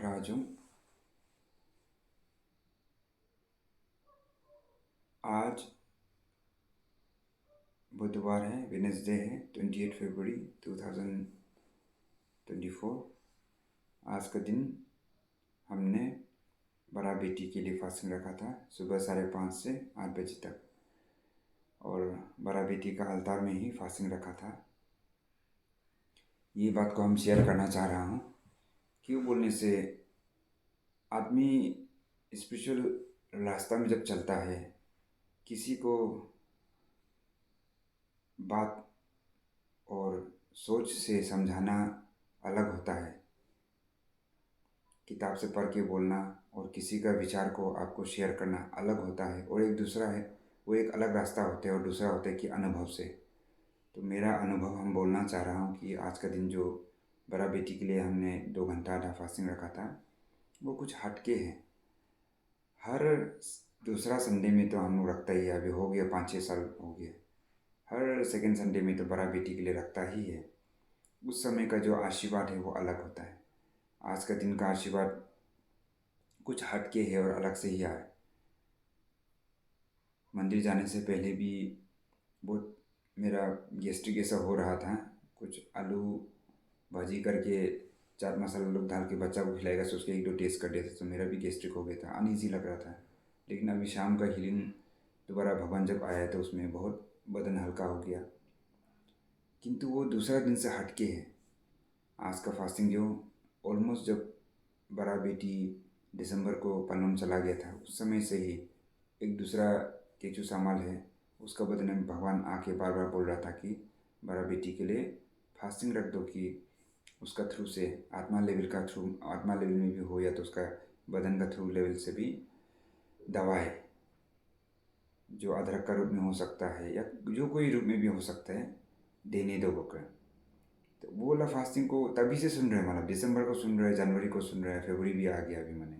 राज हूँ। आज बुधवार है, वेडनेसडे है, 28 फरवरी 2024। आज का दिन हमने बड़ा बेटी के लिए फास्टिंग रखा था, सुबह 5:30 से 8 बजे तक। और बड़ा बेटी का अलतार में ही फास्टिंग रखा था। ये बात को हम शेयर करना चाह रहा हूँ। क्यों बोलने से आदमी स्पिरिचुअल रास्ता में जब चलता है, किसी को बात और सोच से समझाना अलग होता है। किताब से पढ़ के बोलना और किसी का विचार को आपको शेयर करना अलग होता है। और एक दूसरा है, वो एक अलग रास्ता होता है। और दूसरा होता है कि अनुभव से। तो मेरा अनुभव हम बोलना चाह रहा हूँ कि आज का दिन जो बड़ा बेटी के लिए हमने 2 घंटा आधा फास्टिंग रखा था, वो कुछ हटके है। हर दूसरा संडे में तो हम लोग रखता ही है, अभी हो गया 5-6 साल हो गए। हर सेकेंड संडे में तो बड़ा बेटी के लिए रखता ही है। उस समय का जो आशीर्वाद है वो अलग होता है। आज का दिन का आशीर्वाद कुछ हटके है और अलग से ही आया। मंदिर जाने से पहले भी बहुत मेरा गैस्ट्रिक ऐसा हो रहा था। कुछ आलू भाजी करके चाट मसाला लोग डाल के बच्चा को खिलाएगा, सोच के 1-2 टेस्ट कर देते तो मेरा भी गैस्ट्रिक हो गया था, अनईजी लग रहा था। लेकिन अभी शाम का हीलिंग दोबारा भगवान जब आया तो उसमें बहुत बदन हल्का हो गया। किंतु वो दूसरा दिन से हटके है। आज का फास्टिंग जो ऑलमोस्ट जब बड़ा बेटी दिसंबर को पलम चला गया था, उस समय से ही एक दूसरा केचू सामाल है, उसका बदन में भगवान आके बार बार बोल रहा था कि बड़ा बेटी के लिए फास्टिंग रख दो, कि उसका थ्रू से आत्मा लेवल में भी हो, या तो उसका बदन का थ्रू लेवल से भी दवा है जो अदरक का रूप में हो सकता है या जो कोई रूप में भी हो सकता है, देने दो बोकर। तो वो वाला फास्टिंग को तभी से सुन रहे हैं, मतलब दिसंबर को सुन रहे हैं, जनवरी को सुन रहे हैं, फरवरी भी आ गया अभी। मैंने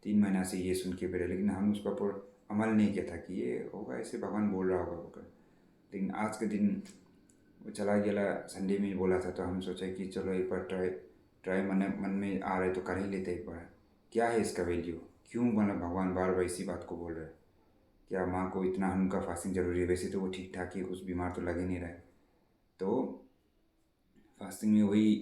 3 महीना से ये सुन के बैठे, लेकिन हम उसका ऊपर अमल नहीं किया था कि ये होगा, ऐसे भगवान बोल रहा होगा बोकर। लेकिन आज के दिन वो चला गया, संडे में बोला था, तो हम सोचा कि चलो एक बार ट्राई मन में आ रहे तो कर ही लेते एक बार। क्या है इसका वैल्यू, क्यों मतलब भगवान बार बार इसी बात को बोल रहे हैं? क्या माँ को इतना उनका फास्टिंग ज़रूरी है? वैसे तो वो ठीक ठाक ही, कुछ बीमार तो लग ही नहीं रहा है। तो फास्टिंग में वही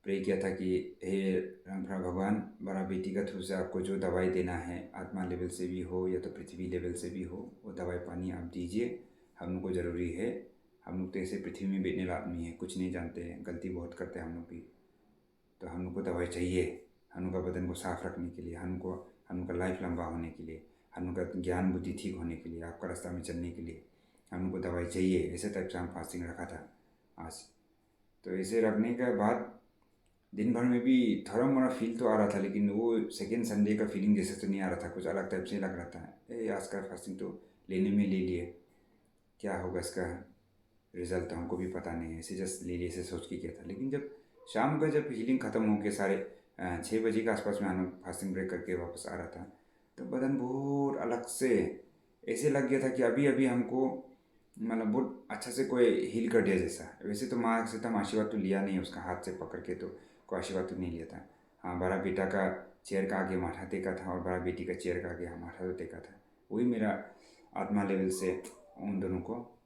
प्रे किया था कि हे रामफरा भगवान, बड़ा बेटी का थ्रू से आपको जो दवाई देना है, आत्मा लेवल से भी हो या तो पृथ्वी लेवल से भी हो, वो दवाई पानी आप दीजिए। हम लोग को ज़रूरी है। हम लोग तो ऐसे पृथ्वी में बैठने वाला आदमी है, कुछ नहीं जानते हैं, गलती बहुत करते हैं हम लोग भी। तो हम लोग को दवाई चाहिए, हम लोग का बदन को साफ रखने के लिए, हम लोग का लाइफ लंबा होने के लिए, हम लोग का ज्ञान बुद्धि ठीक होने के लिए, आपका रास्ता में चलने के लिए हम लोग को दवाई चाहिए। ऐसे टाइप से हम फास्टिंग रखा था आज। तो ऐसे रखने के बाद दिन भर में भी थोड़ा मोड़ा फील तो आ रहा था, लेकिन वो सेकेंड संडे का फीलिंग जैसे तो नहीं आ रहा था, कुछ अलग टाइप से लग रहा था। आज का फास्टिंग तो लेने में ले लिए, क्या होगा इसका रिजल्ट तो हमको भी पता नहीं है, ऐसे जस्ट ले लिए, ऐसे सोच के किया था। लेकिन जब शाम का जब हीलिंग ख़त्म हो के 6:30 के आसपास में हम फास्टिंग ब्रेक करके वापस आ रहा था, तो बदन बहुत अलग से ऐसे लग गया था कि अभी अभी हमको मतलब बहुत अच्छा से कोई हील कर दिया जैसा। वैसे तो माँ से तो हम आशीर्वाद तो लिया नहीं, उसका हाथ से पकड़ के तो कोई आशीर्वाद तो नहीं लिया था। हाँ, बड़ा बेटा का चेयर का आगे माथा टेका था और बड़ा बेटी का चेयर का आगे माथा तो टेका था। वही मेरा आत्मा लेवल से उन दोनों को,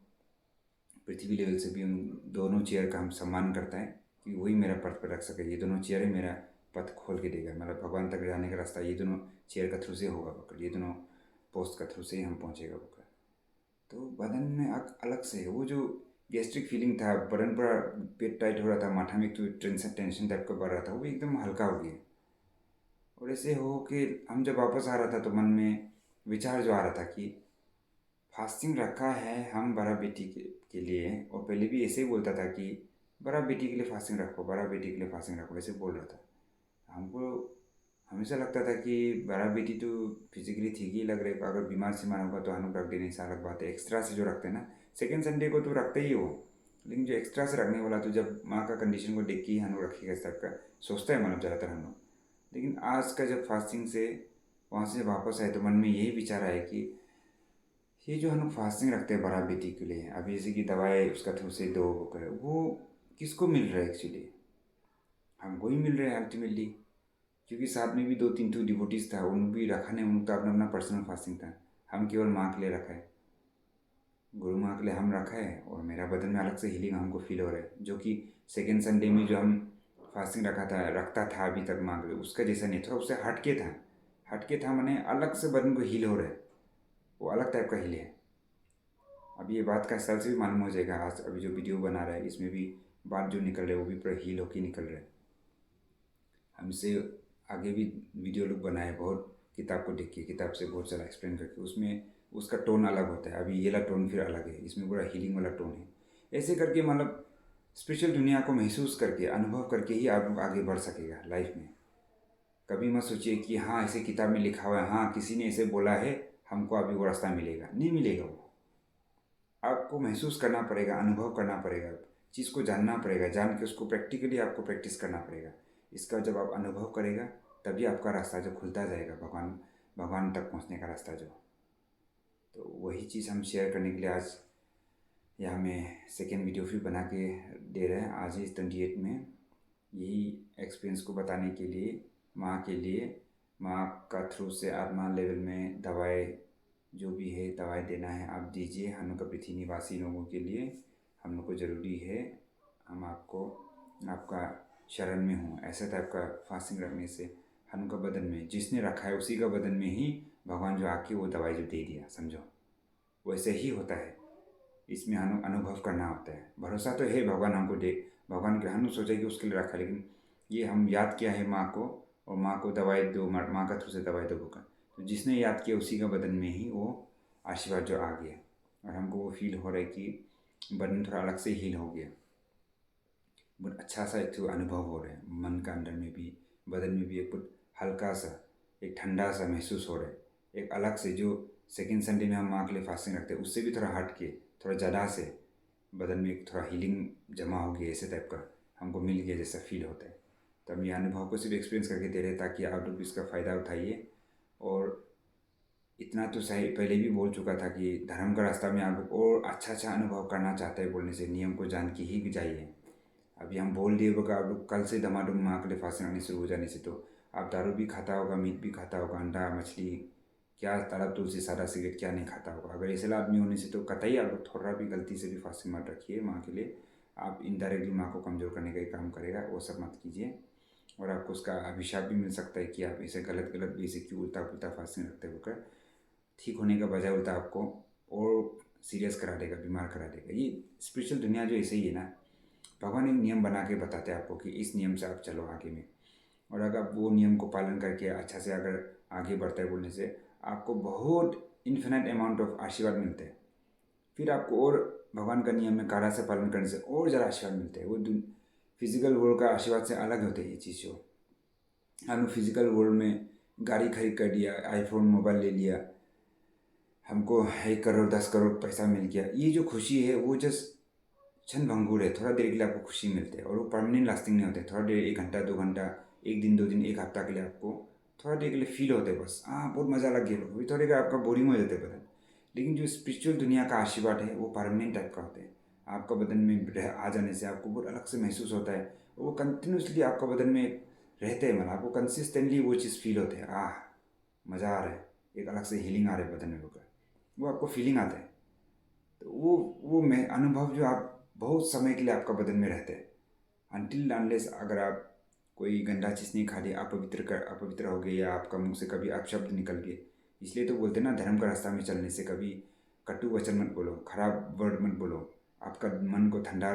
पृथ्वी लेवल से भी उन दोनों चेयर का हम सम्मान करता है कि वही मेरा पथ पर रख सके। ये दोनों चेयर ही मेरा पथ खोल के देगा, मतलब भगवान तक जाने का रास्ता ये दोनों चेयर का थ्रू से होगा बकर, ये दोनों पोस्ट का थ्रू से ही हम पहुँचेगा बकर। तो बदन में अलग से है वो जो गैस्ट्रिक फीलिंग था, बदन पूरा पेट टाइट हो रहा था, माथा में तो टेंशन टाइप का बढ़ रहा था, वो एकदम हल्का हो गया। और ऐसे हो कि हम जब वापस आ रहा था तो मन में विचार जो आ रहा था कि फास्टिंग रखा है हम बड़ा बेटी के लिए, और पहले भी ऐसे ही बोलता था कि बड़ा बेटी के लिए फास्टिंग रखो, बड़ा बेटी के लिए फास्टिंग रखो, ऐसे बोल रहा था। हमको हमेशा लगता था कि बड़ा बेटी तो फिजिकली ठीक ही लग रहा है, अगर बीमार सीमार होगा तो हम लोग रख देने से अलग बात है। एक्स्ट्रा से जो रखते हैं ना, सेकेंड संडे को तो रखते ही हो, लेकिन जो एक्स्ट्रा से रखने वाला तो जब माँ का कंडीशन को देख के ही हम लोग रखिएगा इस टाइप का सोचता है मतलब ज़्यादातर हम लोग। लेकिन आज का जब फास्टिंग से वहाँ से वापस आए तो मन में यही विचार आया कि ये जो हम लोग फास्टिंग रखते हैं बड़ा बेटी के लिए, अभी जैसे कि दवाई उसका थ्रू से दो वो किसको मिल रहा है? एक्चुअली हमको ही मिल रहा है अल्टीमेटली। क्योंकि साथ में भी 2-3 तो डिवोटीज था, उन भी रखा नहीं, उनका अपना अपना पर्सनल फास्टिंग था। हम केवल माँ के लिए रखा है, गुरु माँ के लिए हम रखा है, और मेरा बदन में अलग से हीलिंग हमको फील हो रहा है, जो कि सेकेंड संडे में जो हम फास्टिंग रखता था अभी तक माँ के लिए, उसका जैसा नहीं, थोड़ा उससे हटके था मैंने, अलग से बदन को हील हो रहा है, वो अलग टाइप का हील है। अब ये बात का स्टाइल से भी मालूम हो जाएगा, आज अभी जो वीडियो बना रहा है इसमें भी बात जो निकल रहा है वो भी पूरा हील होके निकल रहा है। हमसे आगे भी वीडियो लोग बनाए बहुत, किताब को देख के, किताब से बहुत सारा एक्सप्लेन करके, उसमें उसका टोन अलग होता है, अभी ये वाला टोन फिर अलग है, इसमें पूरा हीलिंग वाला टोन है। ऐसे करके मतलब स्पिरिचुअल दुनिया को महसूस करके, अनुभव करके ही आप आगे बढ़ सकेगा लाइफ में। कभी मत सोचिए कि हाँ ऐसे किताब में लिखा हुआ है, हाँ किसी ने ऐसे बोला है, हमको अभी वो रास्ता मिलेगा, नहीं मिलेगा वो। आपको महसूस करना पड़ेगा, अनुभव करना पड़ेगा, चीज़ को जानना पड़ेगा, जान के उसको प्रैक्टिकली आपको प्रैक्टिस करना पड़ेगा। इसका जब आप अनुभव करेगा तभी आपका रास्ता जो खुलता जाएगा, भगवान भगवान तक पहुंचने का रास्ता जो। तो वही चीज़ हम शेयर करने के लिए आज यहाँ में सेकेंड वीडियो फिर बना के दे रहे हैं, आज ही 28 में, यही एक्सपीरियंस को बताने के लिए, माँ के लिए, माँ का थ्रू से आत्मा लेवल में दवाई जो भी है दवाई देना है आप दीजिए, हम लोग का पृथ्वी निवासी लोगों के लिए हम लोग को ज़रूरी है। हम आपको आपका शरण में हूँ, ऐसा टाइप का फास्टिंग रखने से हम लोग का बदन में, जिसने रखा है उसी का बदन में ही भगवान जो आके वो दवाई जो दे दिया, समझो वैसे ही होता है। इसमें हम अनुभव करना होता है, भरोसा तो है भगवान हमको दे, भगवान के हम सोचे कि उसके लिए रखा, लेकिन ये हम याद किया है माँ को, और माँ को दवाई दो, माँ का थ्रू से दवाई दो होगा, तो जिसने याद किया उसी का बदन में ही वो आशीर्वाद जो आ गया, और हमको वो फील हो रहा है कि बदन थोड़ा अलग से हील हो गया, बहुत अच्छा सा एक अनुभव हो रहा है, मन का अंदर में भी, बदन में भी एक बहुत हल्का सा, एक ठंडा सा महसूस हो रहा है, एक अलग से, जो सेकेंड संडे में हम माँ के लिए फास्टिंग रखते हैं उससे भी थोड़ा हट के, थोड़ा ज़्यादा से बदन में एक थोड़ा हीलिंग जमा हो गया, ऐसे टाइप का हमको मिल गया जैसा फील होता है। तो हम ये अनुभव को सिर्फ एक्सपीरियंस करके दे रहे हैं ताकि आप लोग भी इसका फ़ायदा उठाइए। और इतना तो सही पहले भी बोल चुका था कि धर्म का रास्ता में आप लोग और अच्छा अनुभव करना चाहते हैं बोलने से, नियम को जान के ही जाइए। अभी हम बोल दिए होगा आप लोग कल से धमाधम माँ के लिए फास्टिंग आने शुरू हो जाने से, तो आप दारू भी खाता होगा, मीट भी खाता होगा, अंडा मछली, क्या तालाब तुलसी सादा सिगरेट क्या नहीं खाता होगा। अगर ऐसे आदमी होने से तो कतई आप लोग थोड़ा भी गलती से भी फास्टिंग मत रखिए माँ के लिए, आप इनडायरेक्टली माँ को कमज़ोर करने का ही काम करेगा, वो सब मत कीजिए। और आपको उसका अभिशाप भी मिल सकता है कि आप ऐसे गलत गलत भी ऐसे क्यों उल्टा पुल्टा फास्टिंग रखते होकर, ठीक होने का बजाय उल्टा आपको और सीरियस करा देगा, बीमार करा देगा। ये स्पिरिचुअल दुनिया जो ऐसे ही है ना, भगवान एक नियम बना के बताते हैं आपको कि इस नियम से आप चलो आगे में, और अगर आप वो नियम को पालन करके अच्छा से अगर आगे बढ़ते हैं बोलने से, आपको बहुत इन्फिनाइट अमाउंट ऑफ आशीर्वाद मिलते हैं। फिर आपको और भगवान का नियम में कारा से पालन करने से और ज़्यादा आशीर्वाद मिलते हैं। वो फिजिकल वर्ल्ड का आशीर्वाद से अलग होते हैं ये चीज़। जो हम फिजिकल वर्ल्ड में गाड़ी खरीद कर लिया, आईफोन मोबाइल ले लिया, हमको 1 करोड़ 10 करोड़ पैसा मिल गया, ये जो खुशी है वो जस्ट क्षण भंगुर है, थोड़ा देर के लिए आपको खुशी मिलती है, और वो परमानेंट लास्टिंग नहीं होते। थोड़ा देर, 1 घंटा 2 घंटा, 1 दिन 2 दिन 1 हफ्ता के लिए आपको थोड़ा देर के लिए फील होते हैं बस, हाँ बहुत मज़ा लग गया, अभी थोड़े का आपका बोरिंग हो जाता है बदन। लेकिन जो स्पिरिचुअल दुनिया का आशीर्वाद है वो परमानेंट टाइप का होता है, आपका बदन में आ जाने से आपको बहुत अलग से महसूस होता है, वो कंटिन्यूसली आपका बदन में रहते हैं, मतलब आपको कंसिस्टेंटली वो चीज़ फील होते हैं, मज़ा आ रहा है, एक अलग से हीलिंग आ रहा है बदन में होकर, वो आपको फीलिंग आता है। तो वो मैं अनुभव जो आप बहुत समय के लिए आपका बदन में रहते हैं, अनटिल अनलेस अगर आप कोई गंदा चीज़ नहीं खा लिया, अपवित्र हो गए, या आपका मुंह से कभी अपशब्द निकल गए। इसलिए तो बोलते हैं ना, धर्म का रास्ता में चलने से कभी कटु वचन मत बोलो, खराब वर्ड मत बोलो, आपका मन को ठंडा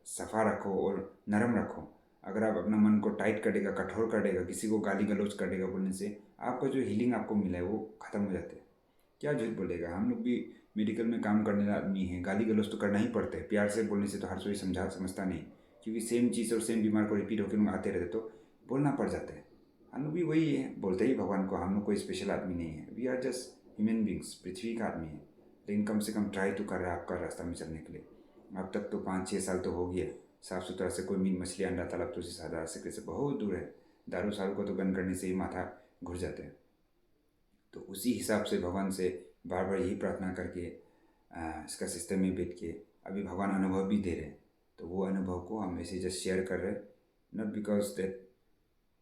सफ़ा रखो और नरम रखो। अगर आप अपना मन को टाइट कर देगा, कठोर कर देगा, किसी को गाली गलौज कर देगा बोलने से, आपका जो हीलिंग आपको मिला है वो ख़त्म हो जाता है। क्या झूठ बोलेगा, हम लोग भी मेडिकल में काम करने वाला आदमी है, गाली गलौज तो करना ही पड़ता है, प्यार से बोलने से तो हर कोई समझता नहीं, क्योंकि सेम चीज़ और सेम बीमार को रिपीट होकर लोग आते रहते तो बोलना पड़ जाता है। हम लोग भी वही है, बोलते ही भगवान को, हम लोग कोई स्पेशल आदमी नहीं है, we are just human beings, पृथ्वी का आदमी है। लेकिन कम से कम ट्राई तो कर रहा है आपका रास्ता में चलने के लिए। अब तक तो 5-6 साल तो हो गया, साफ़ सुथरा से कोई मीट मछली अंडा तालाब तो सादा से बहुत दूर है, दारू सारू को तो बंद करने से ही माथा घुर जाते हैं। तो उसी हिसाब से भगवान से बार बार यही प्रार्थना करके इसका सिस्टम में बैठ के अभी भगवान अनुभव भी दे रहे हैं। तो वो अनुभव को हम ऐसे जस्ट शेयर कर रहे हैं, नॉट बिकॉज दैट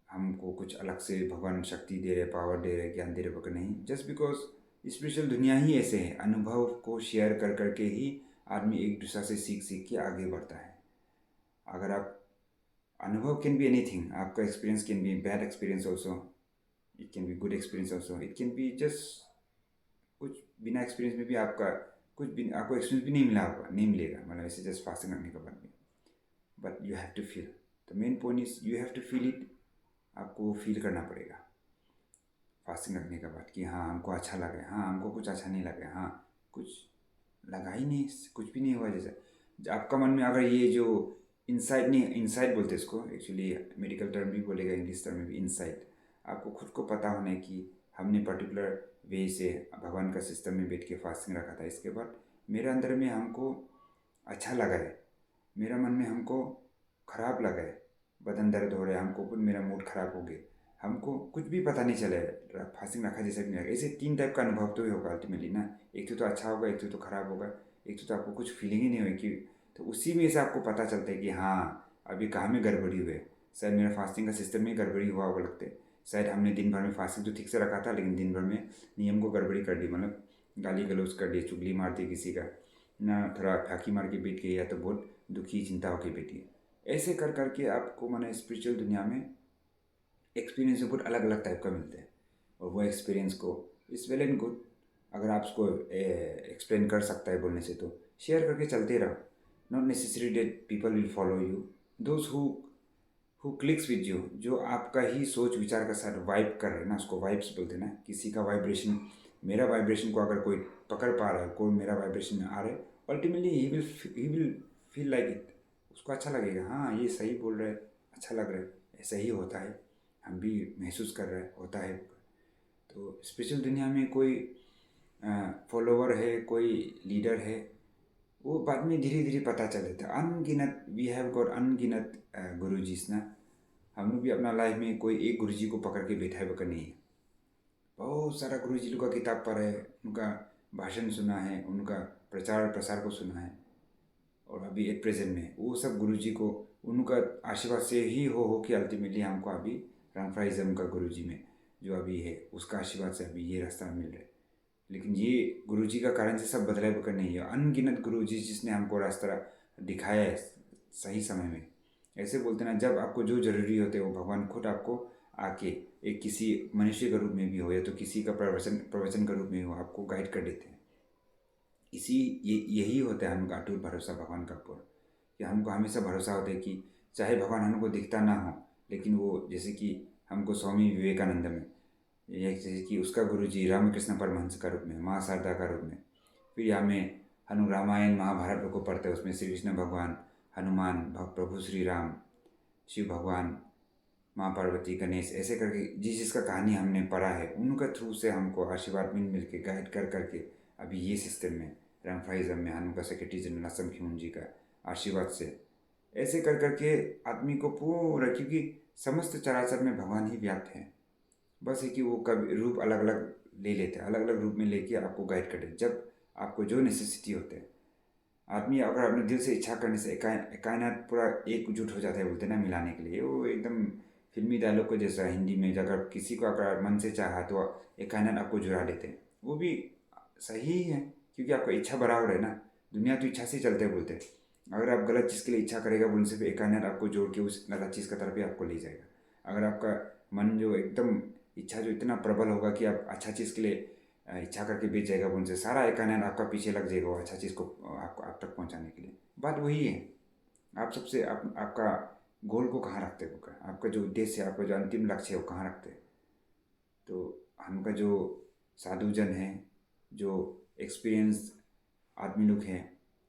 हमको कुछ अलग से भगवान शक्ति दे रहे, पावर दे रहे, ज्ञान दे रहे वगैरह नहीं। जस्ट बिकॉज स्पिरिचुअल दुनिया ही ऐसे है, अनुभव को शेयर कर करके ही आदमी एक दूसरे से सीख सीख के आगे बढ़ता है। अगर आप अनुभव कैन बी एनीथिंग, आपका experience can be bad experience also, it can be good experience also, it can be just कुछ बिना एक्सपीरियंस में भी आपका कुछ भी आपको एक्सपीरियंस भी नहीं मिला होगा, नहीं मिलेगा, मतलब ऐसे जस्ट फास्टिंग रखने के बाद भी। But you have to feel, the main point is you have to feel it. आपको फील करना पड़ेगा फास्टिंग रखने के बाद कि हाँ हमको अच्छा लगा, हाँ हमको कुछ अच्छा नहीं लगा, हाँ कुछ लगा ही नहीं, कुछ भी नहीं हुआ। जैसे आपका मन में अगर ये जो इनसाइट, नहीं इनसाइट बोलते इसको, एक्चुअली मेडिकल टर्म भी बोलेगा, इंग्लिश टर्म में भी इनसाइट। आपको खुद को पता होना है कि हमने पर्टिकुलर वे से भगवान का सिस्टम में बैठ के फास्टिंग रखा था, इसके बाद मेरे अंदर में हमको अच्छा लगा है, मेरा मन में हमको ख़राब लगा है, बदन दर्द हो रहा है, हमको कुछ मेरा मूड ख़राब हो गया, हमको कुछ भी पता नहीं चले, फास्टिंग रखा जैसे भी नहीं लगा। ऐसे 3 टाइप का अनुभव तो ही होगा अल्टीमेटली ना, एक तो अच्छा होगा, एक तो ख़राब होगा, एक तो आपको कुछ फीलिंग ही नहीं होगी। तो उसी में से आपको पता चलता है कि हाँ अभी कहाँ में गड़बड़ी हुई है, शायद मेरा फास्टिंग का सिस्टम में गड़बड़ी हुआ होगा लगता है, शायद हमने दिन भर में फास्टिंग तो ठीक से रखा था लेकिन दिन भर में नियम को गड़बड़ी कर दी, मतलब गाली गलौज कर दी, चुगली मार दी किसी का ना, थोड़ा फाकी मार के बैठ गई, या तो बहुत दुखी चिंता होकर बैठी। ऐसे कर करके आपको मैंने स्पिरिचुअल दुनिया में एक्सपीरियंस बहुत अलग अलग टाइप का मिलता है, और वो एक्सपीरियंस को इज़ वेल एंड गुड। अगर आप उसको एक्सप्लेन कर सकता है बोलने से तो शेयर करके चलते रहो, not necessary that people will follow you, those who clicks with you, जो आपका ही सोच विचार का साथ वाइब कर रहे हैं ना, उसको वाइब्स बोलते हैं ना। किसी का वाइब्रेशन, मेरा वाइब्रेशन को अगर कोई पकड़ पा रहा है, कोई मेरा वाइब्रेशन में आ रहा है, ultimately he will feel like it, उसको अच्छा लगेगा, हाँ ये सही बोल रहा है, अच्छा लग रहा है, ऐसा ही होता है, हम भी महसूस कर रहे होता है। तो स्पिरिचुअल दुनिया में कोई फॉलोवर है, कोई लीडर है, वो बाद में धीरे धीरे पता चल जाता है। अनगिनत वी हैव गॉट अनगिनत गुरुजीस ना, हम लोग भी अपना लाइफ में कोई एक गुरुजी को पकड़ के बैठा है नहीं है, बहुत सारा गुरुजी लोग का किताब पढ़ा है, उनका भाषण सुना है, उनका प्रचार प्रसार को सुना है, और अभी एट प्रेजेंट में वो सब गुरुजी को उनका आशीर्वाद से ही हो कि अल्टीमेटली हमको अभी रामफ्राइज़म का गुरुजी में जो अभी है उसका आशीर्वाद से अभी ये रास्ता मिल रहा है। लेकिन ये गुरुजी का कारण से सब बदलाव कर नहीं है, अनगिनत गुरुजी जिसने हमको रास्ता दिखाया है सही समय में। ऐसे बोलते ना, जब आपको जो जरूरी होते हैं वो भगवान खुद आपको आके एक किसी मनुष्य के रूप में भी हो, या तो किसी का प्रवचन के रूप में हो, आपको गाइड कर देते हैं। यही होता है हमका अटूट भरोसा भगवान का ऊपर, कि हमको हमेशा भरोसा होता है कि चाहे भगवान हमको दिखता ना हो, लेकिन वो जैसे कि हमको स्वामी विवेकानंद में, ये जैसे कि उसका गुरु जी रामकृष्ण परमहंस का रूप में, माँ शारदा का रूप में, फिर हमें रामायण महाभारत लोग को पढ़ते हैं, उसमें श्री कृष्ण भगवान, हनुमान, प्रभु श्री राम, शिव भगवान, माँ पार्वती, गणेश, ऐसे करके जिसका कहानी हमने पढ़ा है उनका थ्रू से हमको आशीर्वाद मिल के गाइड कर करके अभी ये सिस्टम में रामफ्राइज़म में हनुका सेक्रेटरी जनरल असम खिमन जी का आशीर्वाद से ऐसे कर करके आदमी को पूरा, क्योंकि समस्त चराचर में भगवान ही व्याप्त है, बस है कि वो कभी रूप अलग अलग ले लेते हैं, अलग अलग रूप में लेके आपको गाइड करते हैं जब आपको जो नेसेसिटी होते हैं। आदमी अगर अपने दिल से इच्छा करने से कायनात पूरा एकजुट हो जाता है, बोलते हैं ना मिलाने के लिए, वो एकदम फिल्मी डायलॉग को जैसा हिंदी में, अगर किसी को अगर मन से चाहा तो एक कायनात आपको जुड़ा देते हैं, वो भी सही ही है, क्योंकि आपका इच्छा बराबर है ना, दुनिया तो इच्छा से ही चलते बोलते हैं। अगर आप गलत चीज़ के लिए इच्छा करेगा बोलने से एक कायनात आपको जोड़ के उस गलत चीज़ का तरफ ही आपको ले जाएगा। अगर आपका मन जो एकदम इच्छा जो इतना प्रबल होगा कि आप अच्छा चीज़ के लिए इच्छा करके बेच जाएगा, उनसे सारा एक कायनात आपका पीछे लग जाएगा वो अच्छा चीज़ को आपको आप तक पहुंचाने के लिए। बात वही है, आप सबसे आपका गोल को कहाँ रखते हो, आपका जो उद्देश्य है, आपका जो अंतिम लक्ष्य है वो कहाँ रखते हैं। तो हमका जो साधुजन है, जो एक्सपीरियंस आदमी लोग हैं,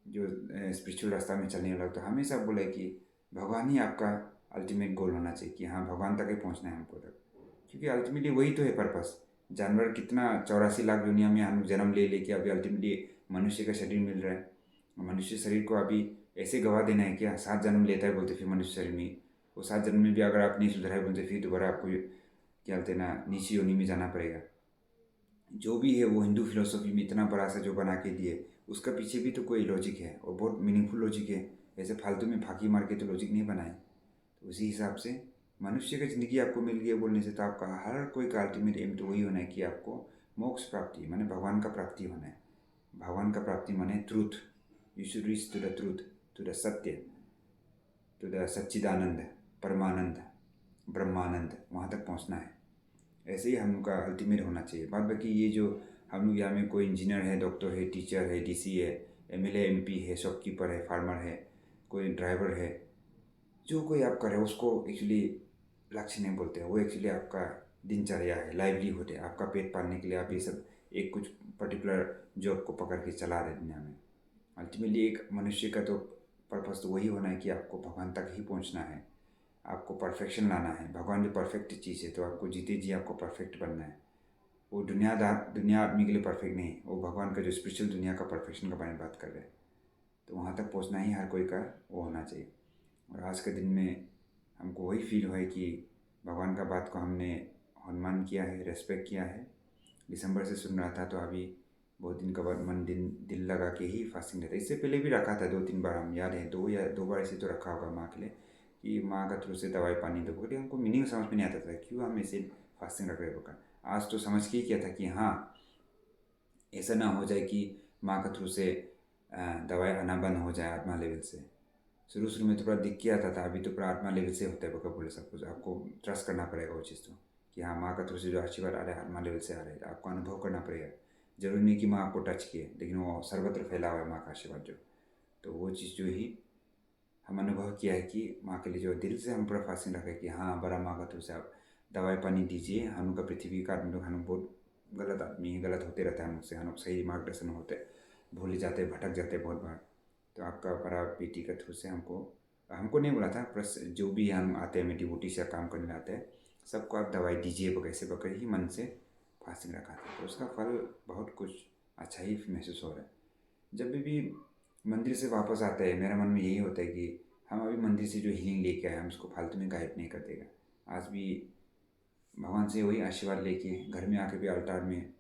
जो स्पिरिचुअल रास्ता में चलने वाला, तो हमेशा बोले कि भगवान ही आपका अल्टीमेट गोल होना चाहिए, कि हाँ भगवान तक ही पहुँचना है हमको तक, क्योंकि अल्टीमेटली वही तो है पर्पस। जानवर कितना 84 लाख दुनिया में हम जन्म ले लेके अभी अल्टीमेटली मनुष्य का शरीर मिल रहा है, मनुष्य शरीर को अभी ऐसे गवा देना है क्या, 7 जन्म लेता है बोलते, फिर मनुष्य शरीर में वो 7 जन्म में भी अगर आप नहीं सुधराए बोलते, फिर दोबारा आपको क्या बोलते ना नीची योनि में जाना पड़ेगा। जो भी है वो हिंदू फिलोसफी में इतना बड़ा सा जो बना के दिए, उसका पीछे भी तो कोई लॉजिक है, और बहुत मीनिंगफुल लॉजिक है, ऐसे फालतू में फाकी मार के तो लॉजिक नहीं बनाए। तो उसी हिसाब से मनुष्य की ज़िंदगी आपको मिल गई बोलने से तो आपका हर कोई का अल्टीमेट एम तो वही होना है कि आपको मोक्ष प्राप्ति माने भगवान का प्राप्ति होना है। भगवान का प्राप्ति माने truth, you should reach to the truth, to the सत्य, टू द सच्चिदानंद, परमानंद, ब्रह्मानंद, वहाँ तक पहुँचना है। ऐसे ही हम लोग का अल्टीमेट होना चाहिए। बाद बाकी ये जो हम लोग यहाँ में कोई इंजीनियर है, डॉक्टर है, टीचर है, डीसी है, एमएलए, एमपी है, शॉपकीपर है, फार्मर है, कोई ड्राइवर है, जो कोई आप करे उसको एक्चुअली लक्ष्य नहीं बोलते हैं। वो एक्चुअली आपका दिनचर्या है, लाइवलीहुड है। आपका पेट पालने के लिए आप ये सब एक कुछ पर्टिकुलर जॉब को पकड़ के चला रहे दुनिया में। अल्टीमेटली एक मनुष्य का तो पर्पस तो वही होना है कि आपको भगवान तक ही पहुंचना है, आपको परफेक्शन लाना है। भगवान जो परफेक्ट चीज़ है तो आपको जीते जी आपको परफेक्ट बनना है। वो दुनिया आदमी के लिए परफेक्ट नहीं, वो भगवान का जो स्पिरिचुअल दुनिया का परफेक्शन के बारे में बात कर रहे हैं। तो वहाँ तक पहुँचना ही हर कोई का वो होना चाहिए। और आज के दिन में हमको वही फील हुआ है कि भगवान का बात को हमने सम्मान किया है, रेस्पेक्ट किया है। दिसंबर से सुन रहा था तो अभी बहुत दिन के बाद दिल लगा के ही फास्टिंग रहता है। इससे पहले भी रखा था 2-3 बार, हम याद है 2 बार ऐसे तो रखा होगा माँ के लिए कि माँ का थ्रू से दवाई पानी दो, क्योंकि हमको मीनिंग समझ में नहीं आता था क्यों हम ऐसे फास्टिंग रख रहे होगा। आज तो समझ के ही किया था कि हाँ ऐसा ना हो जाए कि माँ का थ्रू से दवाई आना बंद हो जाए आत्मा लेवल से। शुरू में तो पूरा दिख के आता था, अभी तो पूरा आत्मा लेवल से होता है बका बोले सब कुछ। आपको ट्रस्ट करना पड़ेगा वो चीज़ तो कि हाँ माँ का थ्रू से जो आशीर्वाद आ रहा है आत्मा लेवल से आ रहा है, आपको अनुभव करना पड़ेगा। जरूरी नहीं कि माँ आपको टच किए, लेकिन वो सर्वत्र फैला हुआ है माँ का आशीर्वाद जो। तो वो चीज़ जो ही हम अनुभव किया है कि माँ के लिए जो दिल से हम पूरा फास्टिंग रखें कि हाँ बड़ा माँ का थ्रू से आप दवाई पानी दीजिए। हम लोग का पृथ्वी का आदमी लोग हम लोग बहुत गलत आदमी है, गलत होते रहता है हम लोग से, हम लोग सही मार्गदर्शन होते भूल जाते, भटक जाते बहुत बार। तो आपका बड़ा बेटी का थ्रू से हमको नहीं बोला था, प्लस जो भी हम आते हैं डिवोटी से काम करने आते हैं सबको आप दवाई दीजिए कैसे बकर ही मन से फास्टिंग रखा था। तो उसका फल बहुत कुछ अच्छा ही महसूस हो रहा है। जब भी मंदिर से वापस आते हैं मेरा मन में यही होता है कि हम अभी मंदिर से जो हीलिंग लेके आए हम उसको फालतू में गायब नहीं कर देगा। आज भी भगवान से वही आशीर्वाद लेके घर में आके भी अल्टार में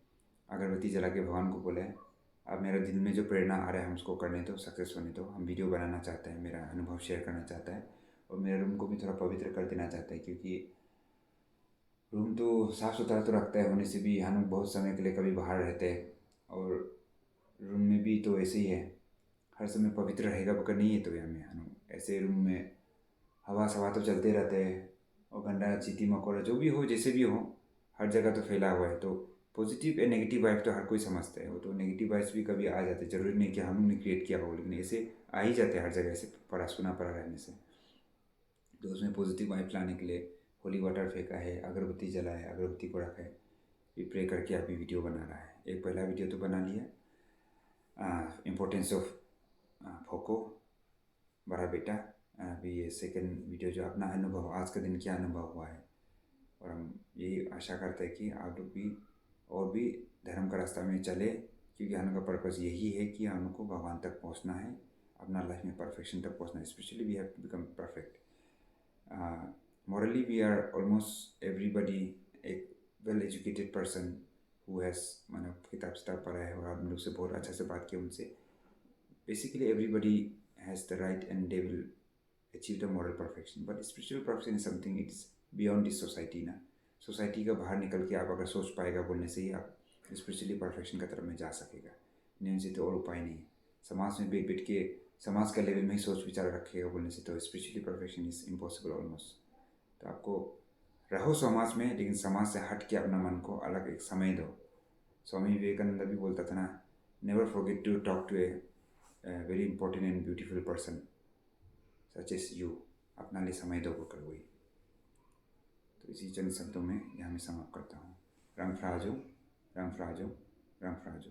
अगरबत्ती जला के भगवान को बोले अब मेरे दिल में जो प्रेरणा आ रहा है हम उसको करने दो, सक्सेस होने दो। हम वीडियो बनाना चाहते हैं, मेरा अनुभव शेयर करना चाहता है और मेरे रूम को भी थोड़ा पवित्र कर देना चाहता है, क्योंकि रूम तो साफ़ सुथरा तो रखता है होने से भी हम बहुत समय के लिए कभी बाहर रहते हैं और रूम में भी तो ऐसे ही है, हर समय पवित्र रहेगा बकर नहीं है। तो हमें हम ऐसे रूम में हवा सवा तो चलते रहते हैं और गंदा चींटी मकोड़ा जो भी हो जैसे भी हो हर जगह तो फैला हुआ है। तो पॉजिटिव या नेगेटिव वाइब तो हर कोई समझता है, वो तो नेगेटिव वाइब्स भी कभी आ जाते हैं, जरूरी नहीं कि हमने क्रिएट किया हो, लेकिन ऐसे आ ही जाते हैं हर जगह से पड़ा सुना पड़ा रहने से। तो उसमें पॉजिटिव वाइब लाने के लिए होली वाटर फेंका है, अगरबत्ती जला है, अगरबत्ती को रखा है, ये प्रे करके अभी वीडियो बना रहा है। एक पहला वीडियो तो बना लिया इम्पोर्टेंस ऑफ फोको बड़ा बेटा। अभी ये सेकंड वीडियो जो अपना अनुभव आज का दिन क्या अनुभव हुआ है, और हम यही आशा करते हैं कि आप लोग भी और भी धर्म का रास्ता में चले, क्योंकि हम का पर्पस यही है कि हम को भगवान तक पहुंचना है, अपना लाइफ में परफेक्शन तक पहुंचना है। Specially we have to become perfect morally. We are almost everybody a well educated person who has मानो किताब सिताब पढ़ा है और आप लोग से बहुत अच्छा से बात किया उनसे। Basically everybody has the right and they will achieve the moral perfection, but spiritual perfection is something it's beyond this society ना। सोसाइटी का बाहर निकल के आप अगर सोच पाएगा बोलने से ही आप स्पिरिचुअली परफेक्शन की तरफ में जा सकेगा, नहीं उनसे तो और उपाय नहीं है। समाज में बैठ के समाज का लेवल में ही सोच विचार रखेगा बोलने से तो spiritually perfection is impossible almost. तो आपको रहो समाज में, लेकिन समाज से हट के अपना मन को अलग एक समय दो। स्वामी विवेकानंद भी बोलता था ना, never forget to talk to a very important and beautiful person such as you. अपना लिए समय दो कर वही। तो इसी चंद शब्दों में यहाँ मैं समाप्त करता हूँ। रंग फ्राजो, रंग फ्राजो, रंग फ्राजो।